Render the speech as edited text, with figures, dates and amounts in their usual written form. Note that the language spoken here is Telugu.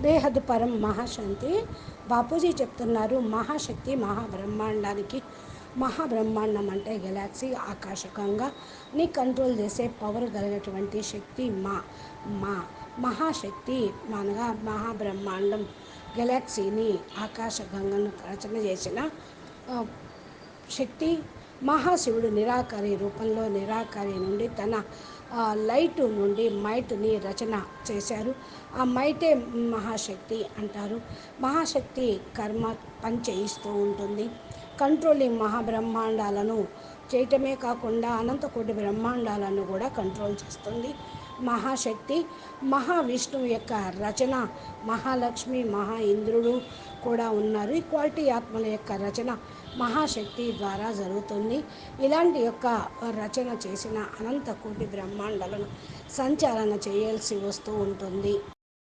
బేహద్ పరం మహాశాంతి. బాపూజీ చెప్తున్నారు, మహాశక్తి మహాబ్రహ్మాండానికి. మహాబ్రహ్మాండం అంటే గెలాక్సీ, ఆకాశగంగాని కంట్రోల్ చేసే పవర్ కలిగినటువంటి శక్తి మా మహాశక్తి అనగా మహాబ్రహ్మాండం, గెలాక్సీని, ఆకాశగంగను రచన చేసిన శక్తి. మహాశివుడు నిరాకారి రూపంలో నిరాకారి నుండి తన లైటు నుండి మైట్ని రచన చేశారు. ఆ మైటే మహాశక్తి అంటారు. మహాశక్తి కర్మ పని చేయిస్తూ ఉంటుంది. కంట్రోలింగ్ మహాబ్రహ్మాండాలను చేయటమే కాకుండా అనంతకోటి బ్రహ్మాండాలను కూడా కంట్రోల్ చేస్తుంది మహాశక్తి. మహావిష్ణువు యొక్క రచన, మహాలక్ష్మి, మహా ఇంద్రుడు కూడా ఉన్నారు. ఈక్వాలిటీ ఆత్మల యొక్క రచన మహాశక్తి ద్వారా జరుగుతుంది. ఇలాంటి యొక్క రచన చేసిన అనంతకోటి బ్రహ్మాండాలను సంచాలన చేయాల్సి వస్తూ ఉంటుంది.